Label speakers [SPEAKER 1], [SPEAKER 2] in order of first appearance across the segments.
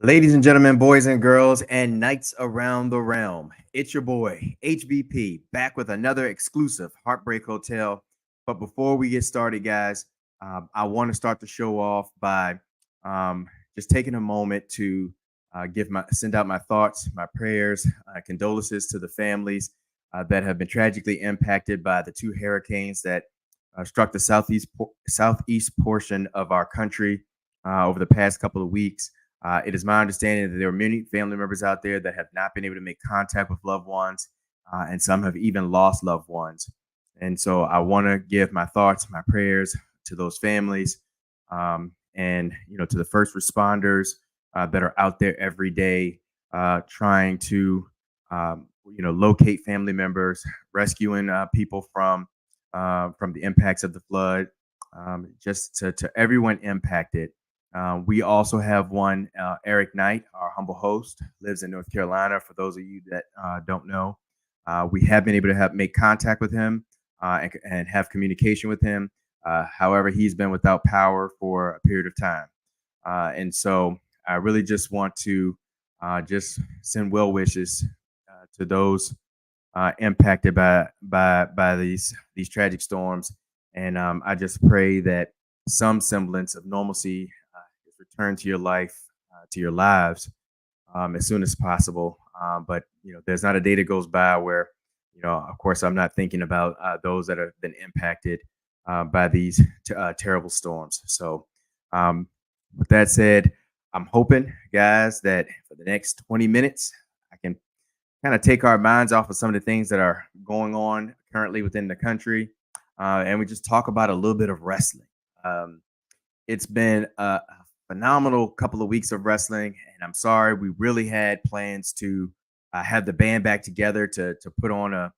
[SPEAKER 1] Ladies and gentlemen, boys and girls, and knights around the realm, it's your boy, HBP, back with another exclusive HeartBreak Hotel. But before we get started, guys, I want to start the show off by just taking a moment to send out my thoughts, my prayers, condolences to the families that have been tragically impacted by the two hurricanes that struck the southeast portion of our country over the past couple of weeks. It is my understanding that there are many family members out there that have not been able to make contact with loved ones, and some have even lost loved ones. And so I want to give my thoughts, my prayers to those families, and to the first responders that are out there every day trying to locate family members, rescuing people from the impacts of the flood, just to everyone impacted. We also have one, Eric Knight, our humble host, lives in North Carolina. For those of you that don't know, we have been able to make contact with him and have communication with him. However, he's been without power for a period of time. And so I really just want to just send well wishes to those impacted by these tragic storms. And I just pray that some semblance of normalcy return to your life, to your lives, as soon as possible. But there's not a day that goes by where, of course, I'm not thinking about those that have been impacted by these terrible storms. So, with that said, I'm hoping, guys, that for the next 20 minutes, I can kind of take our minds off of some of the things that are going on currently within the country, and we just talk about a little bit of wrestling. It's been a phenomenal couple of weeks of wrestling, and I'm sorry, we really had plans to have the band back together to put on a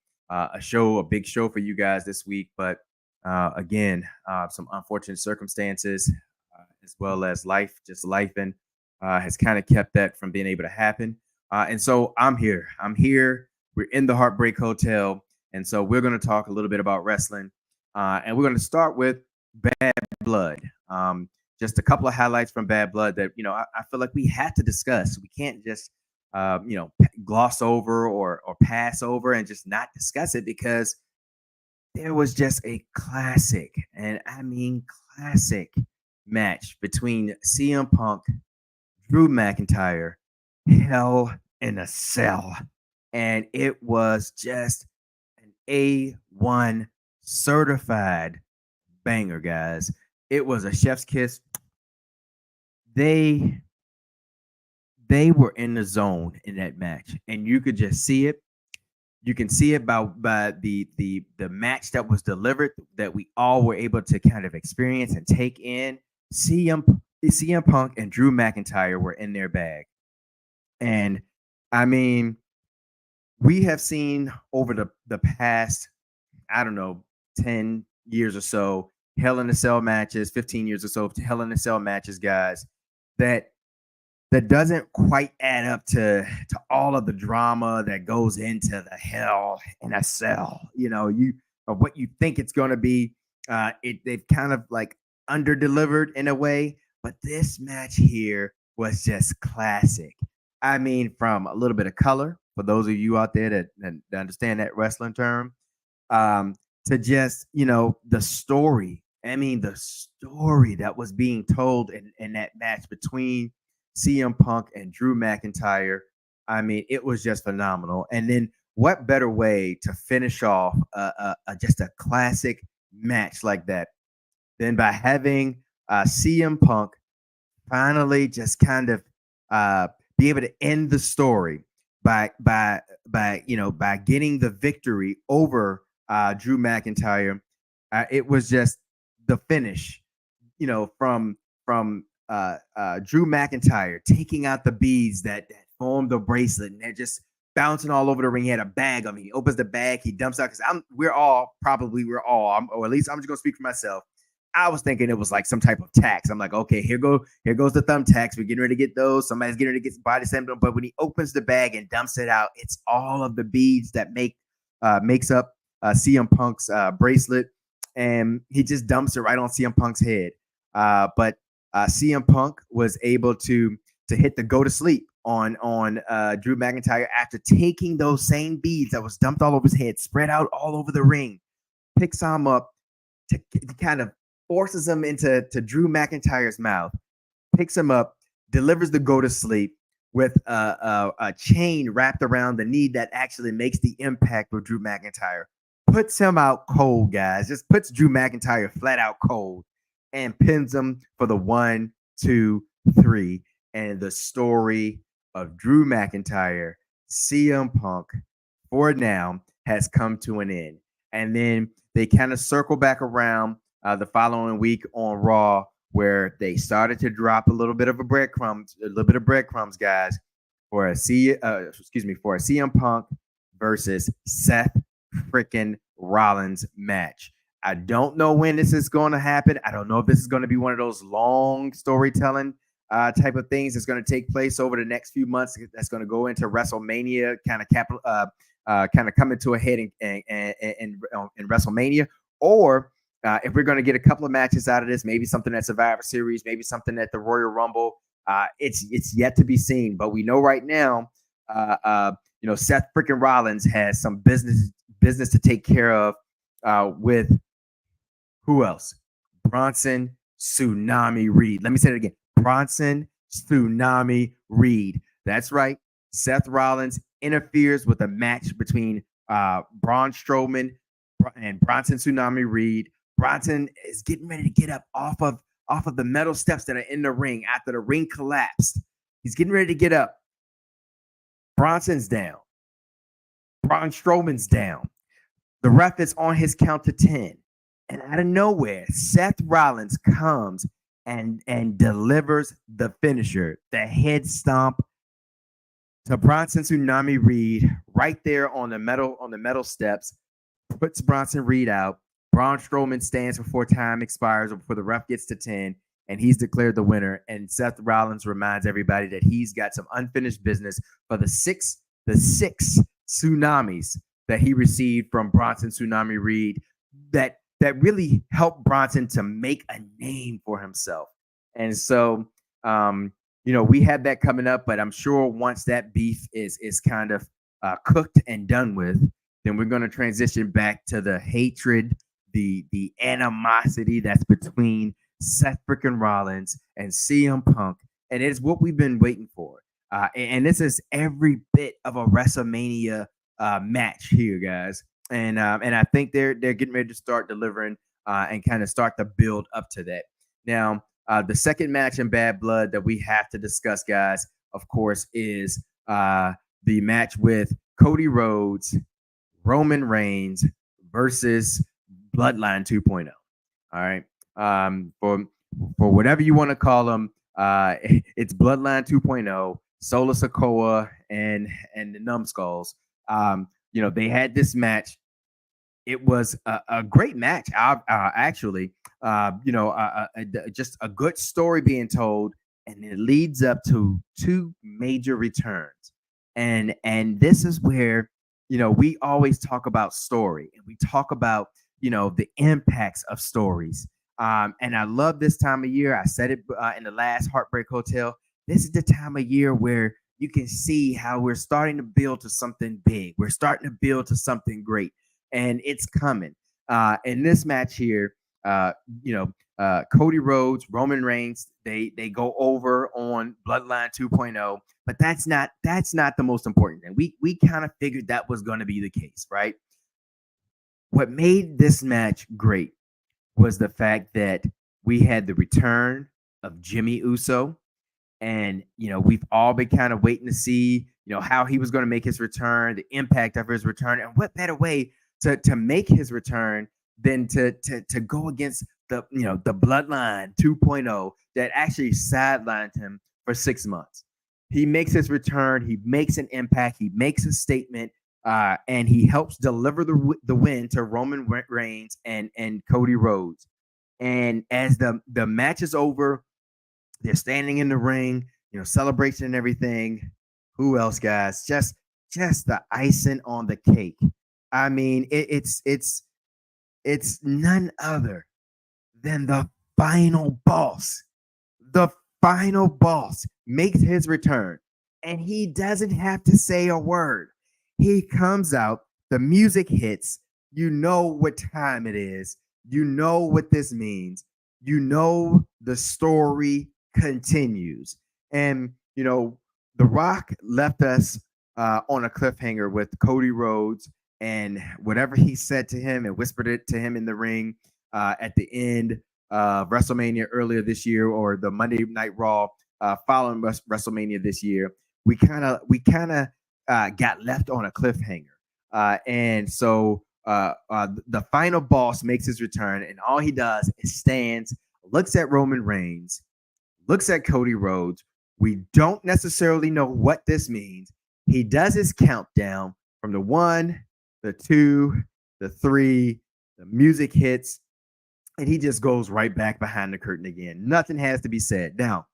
[SPEAKER 1] show, a big show for you guys this week. But again, some unfortunate circumstances, as well as life, just life, and has kind of kept that from being able to happen. And so I'm here. We're in the HeartBreak Hotel, and so we're going to talk a little bit about wrestling, and we're going to start with Bad Blood. Just a couple of highlights from Bad Blood that I feel like we have to discuss. We can't just gloss over or pass over and just not discuss it, because there was just a classic, and I mean classic, match between CM Punk, Drew McIntyre, Hell in a Cell, and it was just an A1 certified banger, guys. It was a chef's kiss. They were in the zone in that match, and you could just see it. You can see it by the match that was delivered, that we all were able to kind of experience and take in. CM Punk and Drew McIntyre were in their bag. And I mean, we have seen over the past, I don't know, 10 years or so, Hell in a Cell matches, 15 years or so, Hell in a Cell matches, guys, that doesn't quite add up to all of the drama that goes into the Hell in a Cell. Or what you think it's going to be. They've kind of like under-delivered in a way, but this match here was just classic. I mean, from a little bit of color, for those of you out there that understand that wrestling term, to just, the story. I mean, the story that was being told in that match between CM Punk and Drew McIntyre. I mean, it was just phenomenal. And then what better way to finish off just a classic match like that than by having CM Punk finally just kind of be able to end the story by getting the victory over Drew McIntyre. It was just the finish, from Drew McIntyre taking out the beads that formed the bracelet, and they're just bouncing all over the ring. He had a bag on him. He opens the bag, he dumps out because we're all, or at least I'm just gonna speak for myself. I was thinking it was like some type of tax. I'm like, okay, here goes the thumbtacks. We're getting ready to get those. Somebody's getting ready to get body slammed. But when he opens the bag and dumps it out, it's all of the beads that makes up CM Punk's bracelet, and he just dumps it right on CM Punk's head. But CM Punk was able to hit the go to sleep on Drew McIntyre after taking those same beads that was dumped all over his head, spread out all over the ring, picks him up, to kind of forces him into Drew McIntyre's mouth, picks him up, delivers the go to sleep with a chain wrapped around the knee that actually makes the impact with Drew McIntyre. Puts him out cold, guys. Just puts Drew McIntyre flat out cold and pins him for the 1, 2, 3. And the story of Drew McIntyre, CM Punk, for now, has come to an end. And then they kind of circle back around the following week on Raw, where they started to drop a little bit of breadcrumbs, guys, for a CM Punk versus Seth freaking Rollins match. I don't know when this is going to happen. I don't know if this is going to be one of those long storytelling type of things that's going to take place over the next few months. That's going to go into WrestleMania, kind of coming to a head in WrestleMania, or if we're going to get a couple of matches out of this, maybe something at Survivor Series, maybe something at the Royal Rumble. It's yet to be seen, but we know right now, Seth freaking Rollins has some business to take care of with who else? Bronson Tsunami Reed. Let me say it again. Bronson Tsunami Reed. That's right. Seth Rollins interferes with a match between Braun Strowman and Bronson Tsunami Reed. Bronson is getting ready to get up off of the metal steps that are in the ring after the ring collapsed. He's getting ready to get up. Bronson's down. Braun Strowman's down. The ref is on his count to 10. And out of nowhere, Seth Rollins comes and delivers the finisher, the head stomp to Bronson Tsunami Reed right there on the metal steps, puts Bronson Reed out. Braun Strowman stands before time expires or before the ref gets to 10, and he's declared the winner. And Seth Rollins reminds everybody that he's got some unfinished business for the six tsunamis that he received from Bronson Tsunami Reed that really helped Bronson to make a name for himself. And so, we have that coming up, but I'm sure once that beef is kind of cooked and done with, then we're going to transition back to the hatred, the animosity that's between Seth freaking Rollins and CM Punk. And it's what we've been waiting for. And this is every bit of a WrestleMania match here, guys. And I think they're getting ready to start delivering and kind of start to build up to that. Now, the second match in Bad Blood that we have to discuss, guys, of course, is the match with Cody Rhodes, Roman Reigns versus Bloodline 2.0. All right. For whatever you want to call them, it's Bloodline 2.0, Solo Sikoa and the Numbskulls. They had this match. It was a great match, actually. Just a good story being told, and it leads up to two major returns. And this is where, we always talk about story, and we talk about, the impacts of stories. And I love this time of year. I said it in the last HeartBreak Hotel. This is the time of year where you can see how we're starting to build to something big. We're starting to build to something great, and it's coming. In this match here, Cody Rhodes, Roman Reigns, they go over on Bloodline 2.0, but that's not the most important thing. We kind of figured that was going to be the case, right? What made this match great was the fact that we had the return of Jimmy Uso. And, we've all been kind of waiting to see, how he was going to make his return, the impact of his return. And what better way to make his return than to go against the Bloodline 2.0 that actually sidelined him for 6 months. he makes his return. He makes an impact. He makes a statement, and he helps deliver the win to Roman Reigns and Cody Rhodes. And as the match is over, they're standing in the ring, celebration and everything. Who else, guys? Just the icing on the cake. I mean, it's none other than the final boss. The final boss makes his return, and he doesn't have to say a word. He comes out, the music hits, you know what time it is, you know what this means, you know the story continues. And, The Rock left us on a cliffhanger with Cody Rhodes and whatever he said to him and whispered it to him in the ring at the end WrestleMania earlier this year, or the Monday Night Raw following WrestleMania this year. We kind of got left on a cliffhanger, and so the final boss makes his return, and all he does is stands, looks at Roman Reigns, looks at Cody Rhodes. We don't necessarily know what this means. He does his countdown from the 1, the 2, the 3. The music hits, and he just goes right back behind the curtain again. Nothing has to be said. Now,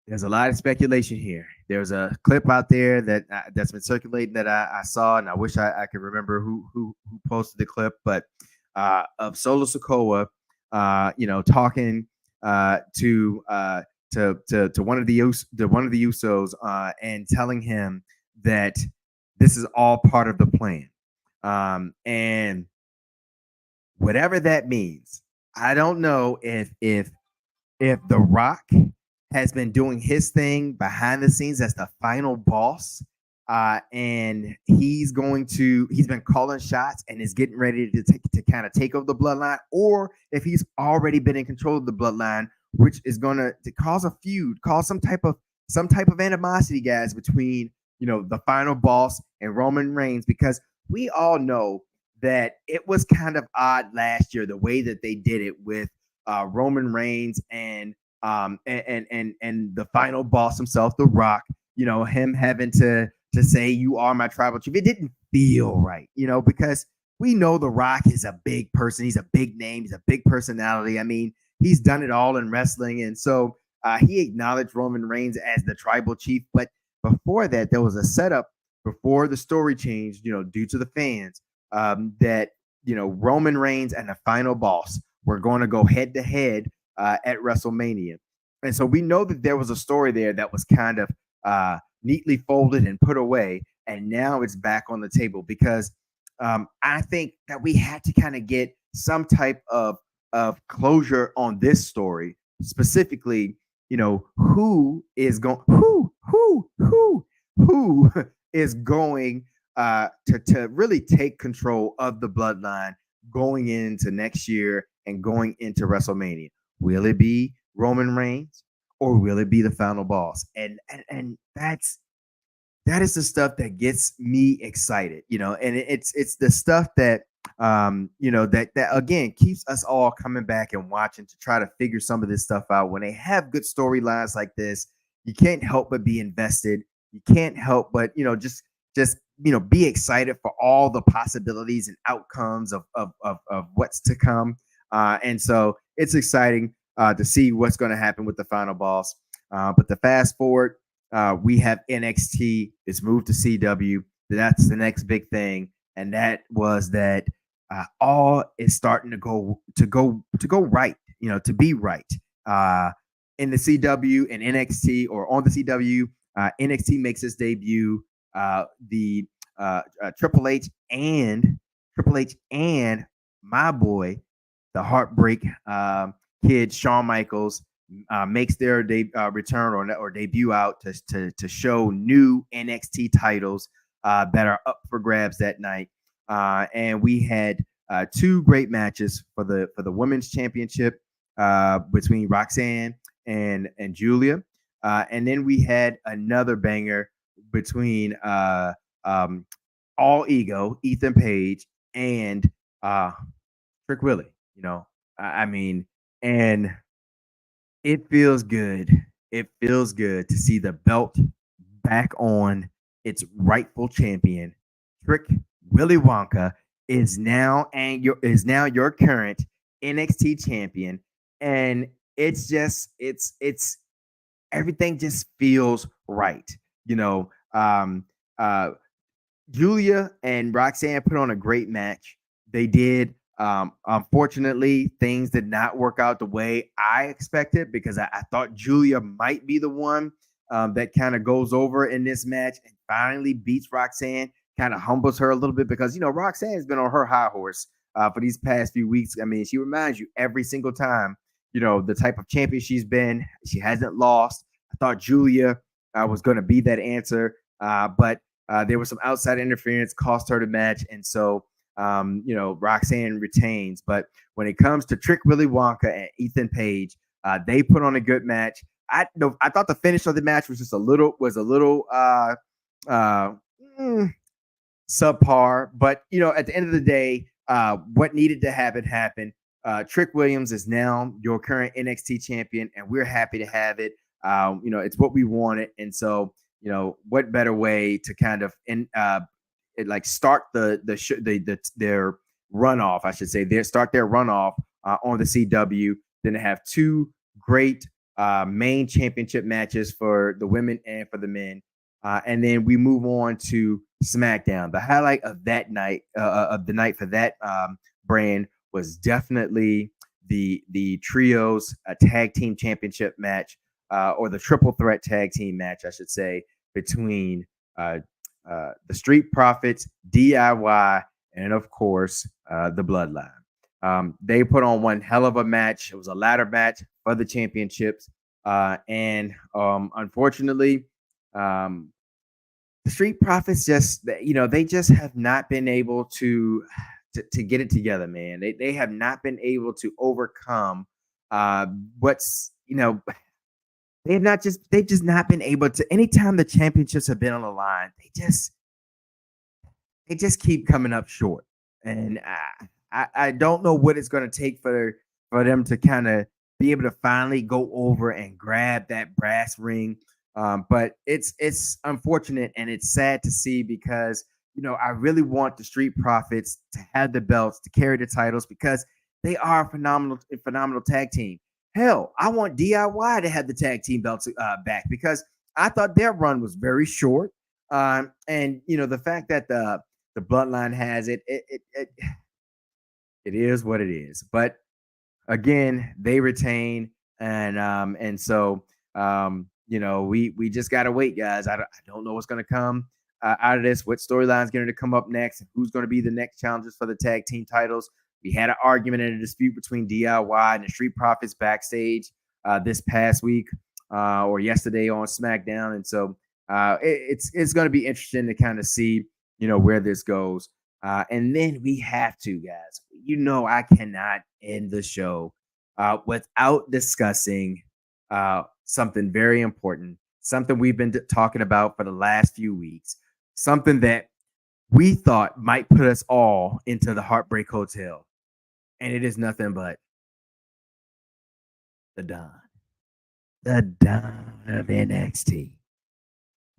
[SPEAKER 1] there's a lot of speculation here. There's a clip out there that's been circulating that I saw, and I wish I could remember who posted the clip, but of Solo Sikoa, talking to one of the Usos and telling him that this is all part of the plan, and whatever that means. I don't know if The Rock has been doing his thing behind the scenes as the final boss, and he's been calling shots and is getting ready to kind of take over the bloodline, or if he's already been in control of the bloodline, which is going to cause a feud, cause some type of animosity, guys, between the final boss and Roman Reigns, because we all know that it was kind of odd last year the way that they did it with Roman Reigns and the final boss himself, The Rock. Him having to say, "You are my tribal chief." It didn't feel right, because we know The Rock is a big person. He's a big name. He's a big personality. I mean, he's done it all in wrestling, and so he acknowledged Roman Reigns as the tribal chief. But before that, there was a setup before the story changed, due to the fans, that Roman Reigns and the final boss were going to go head to head at WrestleMania, and so we know that there was a story there that was kind of neatly folded and put away, and now it's back on the table because I think that we had to kind of get some type of closure on this story, specifically. Who is going who is going to really take control of the bloodline going into next year and going into WrestleMania. Will it be Roman Reigns or will it be the final boss? And that is the stuff that gets me excited, and it's the stuff that that again keeps us all coming back and watching to try to figure some of this stuff out. When they have good storylines like this, you can't help but be invested. You can't help but just be excited for all the possibilities and outcomes of what's to come. And so it's exciting to see what's going to happen with the final boss. But the fast forward, we have NXT. It's moved to CW. That's the next big thing, and that was that all is starting to go right. To be right in the CW and NXT, or on the CW. NXT makes its debut. The Triple H and my boy, the Heartbreak kid, Shawn Michaels, makes their return or debut out to show new NXT titles that are up for grabs that night. And we had two great matches for the women's championship between Roxanne and Julia. And then we had another banger between All Ego, Ethan Page, and Trick Willie. I mean, and it feels good. It feels good to see the belt back on its rightful champion. Trick Willy Wonka is now your current NXT champion, and it's everything just feels right. You know, uh, Julia and Roxanne put on a great match. They did. Unfortunately, things did not work out the way I expected because I thought Julia might be the one that kind of goes over in this match and finally beats Roxanne, kind of humbles her a little bit because, Roxanne has been on her high horse for these past few weeks. I mean, she reminds you every single time, the type of champion she's been. She hasn't lost. I thought Julia was going to be that answer, but there was some outside interference, cost her the match, and so Roxanne retains. But when it comes to Trick Willy Wonka and Ethan Page, they put on a good match. I thought the finish of the match was just a little uh, subpar, but at the end of the day, what needed to happen happened. Trick Williams is now your current NXT champion, and we're happy to have it. It's what we wanted, and so what better way to kind of start their runoff, I should say, start their runoff on the CW than to have two great main championship matches for the women and for the men. And then we move on to SmackDown. The highlight of that night, of the night for that brand, was definitely the trios tag team championship match, or the triple threat tag team match, I should say, between the Street Profits, DIY, and of course the Bloodline. They put on one hell of a match. It was a ladder match for the championships, and unfortunately, the Street Profits they just have not been able to get it together, man. They have not been able to overcome what's they've just not been able to. Anytime the championships have been on the line, they just keep coming up short, and I don't know what it's going to take for them to kind of be able to finally go over and grab that brass ring. But it's unfortunate and it's sad to see because I really want the Street Profits to have the belts, to carry the titles, because they are a phenomenal tag team. Hell, I want DIY to have the tag team belts back because I thought their run was very short. And the fact that the Bloodline has it is what it is. But again, they retain, and so we just gotta wait, guys. I don't know what's gonna come out of this. What storyline is going to come up next? And who's going to be the next challengers for the tag team titles? We had an argument and a dispute between DIY and the Street Profits backstage this past week or yesterday on SmackDown, and so it's going to be interesting to kind of see where this goes. And then we have to, guys. I cannot end the show without discussing something very important, something we've been talking about for the last few weeks, something that we thought might put us all into the Heartbreak Hotel. And it is nothing but the Don of NXT.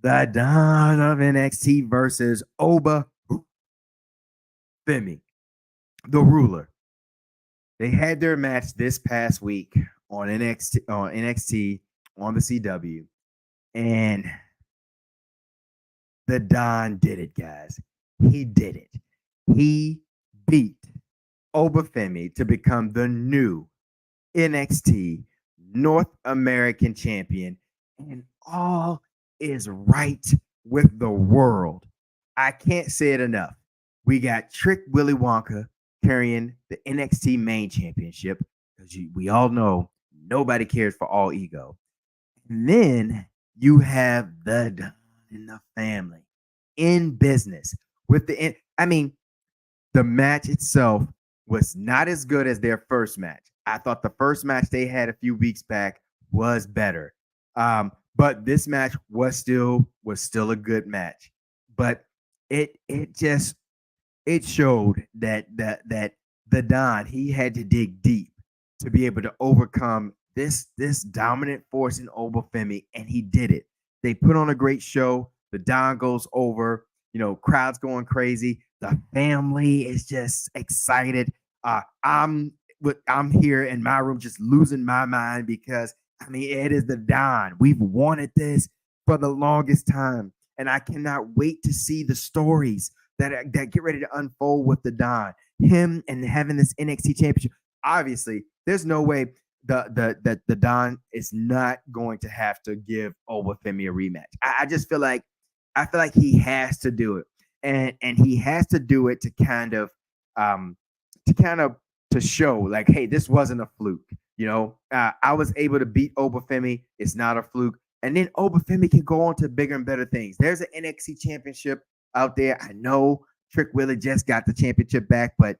[SPEAKER 1] The Don of NXT versus Oba Femi, the Ruler. They had their match this past week on NXT on the CW, and the Don did it, guys. He did it. He beat Oba Femi to become the new NXT North American champion, and all is right with the world. I can't say it enough. We got Trick Willy Wonka carrying the NXT main championship because we all know nobody cares for all ego. And then you have the Don in the family in business with the match itself was not as good as their first match. I thought the first match they had a few weeks back was better. But this match was still a good match. But it showed that the Don, he had to dig deep to be able to overcome this dominant force in Oba Femi, and he did it. They put on a great show. The Don goes over, crowds going crazy. The family is just excited. I'm here in my room just losing my mind because I mean it is the Don. We've wanted this for the longest time, and I cannot wait to see the stories that get ready to unfold with the Don. Him and having this NXT championship. Obviously, there's no way the Don is not going to have to give Obafemi a rematch. I just feel like he has to do it, and he has to do it to kind of um to kind of to show like, hey, this wasn't a fluke. I was able to beat Obafemi. It's not a fluke. And then Obafemi can go on to bigger and better things. There's an NXT championship out there. I know Trick Willie just got the championship back, but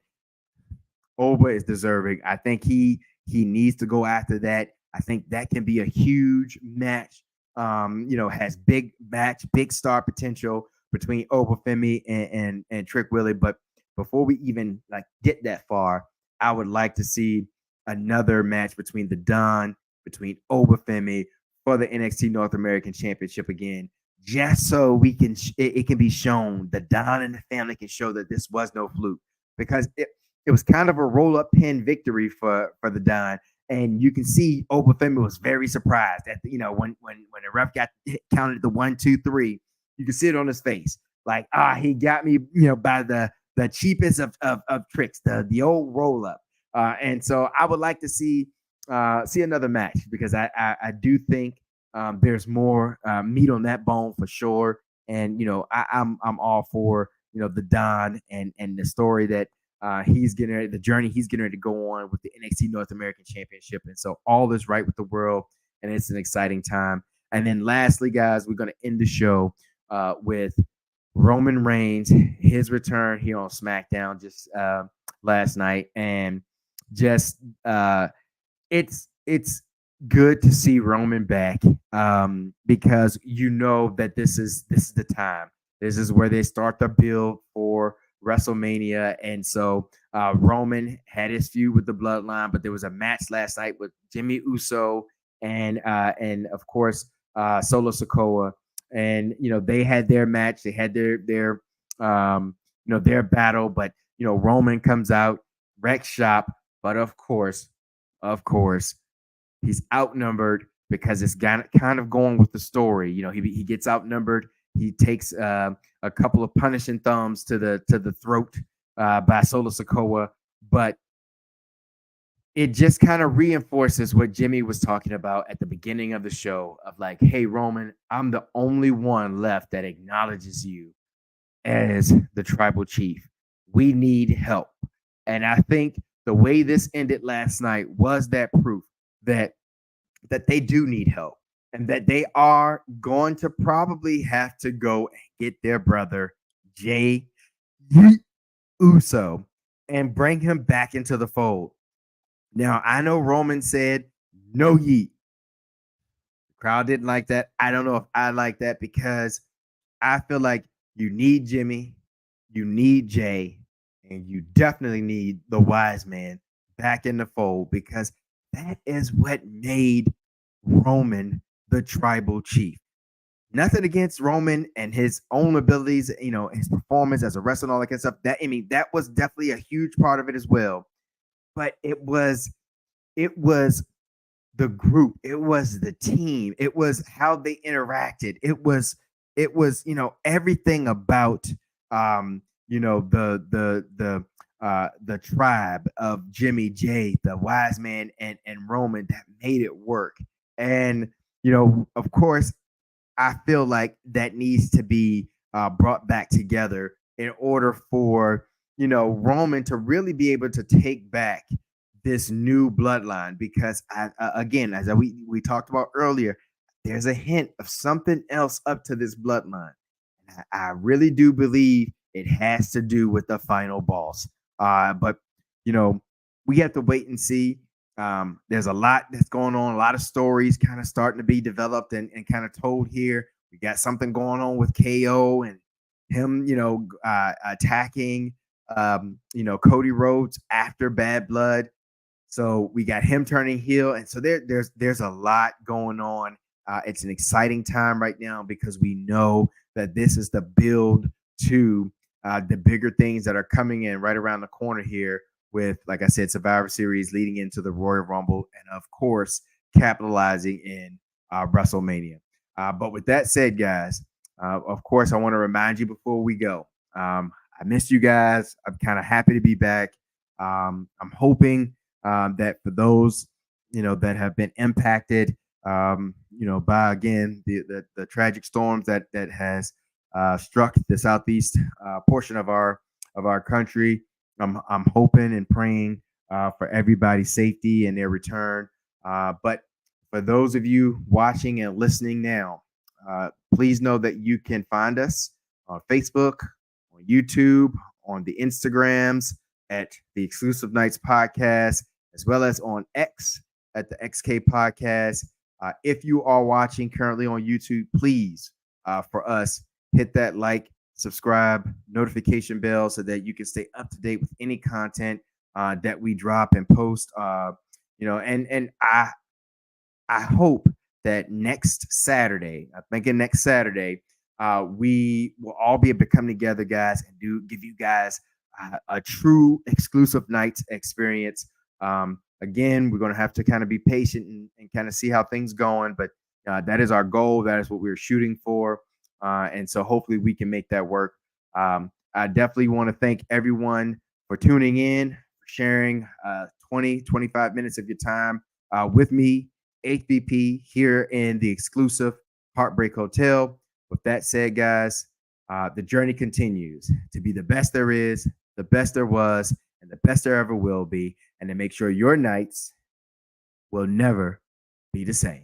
[SPEAKER 1] Oba is deserving. I think he needs to go after that. I think that can be a huge match. Has big star potential between Obafemi and Trick Willie. But before we even like get that far, I would like to see another match between the Don, between Obafemi for the NXT North American Championship again, just so we can it can be shown the Don and the family can show that this was no fluke because it was kind of a roll up pin victory for the Don. And you can see Obafemi was very surprised at when the ref got counted the 1, 2, 3. You can see it on his face, like he got me by the cheapest of tricks, the old roll up. And so I would like to see another match because I do think there's more meat on that bone for sure. And I'm all for the Don and the story that the journey he's getting ready to go on with the NXT North American Championship. And so all is right with the world, and it's an exciting time. And then lastly, guys, we're going to end the show with Roman Reigns, his return here on SmackDown just last night. And just it's good to see Roman back because that this is the time. This is where they start the build for WrestleMania. And so Roman had his feud with the Bloodline, but there was a match last night with Jimmy Uso and of course Solo Sikoa, and they had their match. They had their their battle, but Roman comes out, wrecks shop, but of course, he's outnumbered because it's kind of going with the story. He gets outnumbered. He takes a couple of punishing thumbs to the throat by Solo Sikoa, but it just kind of reinforces what Jimmy was talking about at the beginning of the show of like, hey, Roman, I'm the only one left that acknowledges you as the tribal chief. We need help. And I think the way this ended last night was that proof that they do need help and that they are going to probably have to go and get their brother Jay Uso and bring him back into the fold. Now, I know Roman said no yeet. The crowd didn't like that. I don't know if I like that because I feel like you need Jimmy, you need Jay, and you definitely need the wise man back in the fold because that is what made Roman the tribal chief. Nothing against Roman and his own abilities, his performance as a wrestler and all that kind of stuff. That was definitely a huge part of it as well. But it was the group, it was the team, it was how they interacted, it was everything about the tribe of Jimmy, Jay, the wise man, and Roman that made it work. And of course, I feel like that needs to be brought back together in order for Roman to really be able to take back this new bloodline. Because again, as we talked about earlier, there's a hint of something else up to this bloodline. I really do believe it has to do with the final boss. But we have to wait and see. There's a lot that's going on, a lot of stories kind of starting to be developed and kind of told here. We got something going on with KO and him, attacking, Cody Rhodes after Bad Blood. So we got him turning heel, and so there's a lot going on. It's an exciting time right now because we know that this is the build to the bigger things that are coming in right around the corner here with, like I said, Survivor Series leading into the Royal Rumble, and of course, capitalizing in WrestleMania. But with that said, guys, of course, I want to remind you before we go. I missed you guys. I'm kind of happy to be back. I'm hoping that for those that have been impacted, by again the tragic storms that has struck the southeast portion of our country. I'm hoping and praying for everybody's safety and their return. But for those of you watching and listening now, please know that you can find us on Facebook, on YouTube, on the Instagrams at the Exclusive Nights Podcast, as well as on X at the XK Podcast. If you are watching currently on YouTube, please, for us, hit that like, subscribe, notification bell so that you can stay up to date with any content that we drop and post. And I hope that next Saturday, I'm thinking next Saturday, we will all be able to come together, guys, and give you guys a true exclusive nights experience. Again, we're going to have to kind of be patient and kind of see how things going, but that is our goal. That is what we're shooting for. And so hopefully we can make that work. I definitely want to thank everyone for tuning in, sharing 25 minutes of your time with me, HBP, here in the exclusive HeartBreak Hotel. With that said, guys, the journey continues to be the best there is, the best there was, and the best there ever will be, and to make sure your nights will never be the same.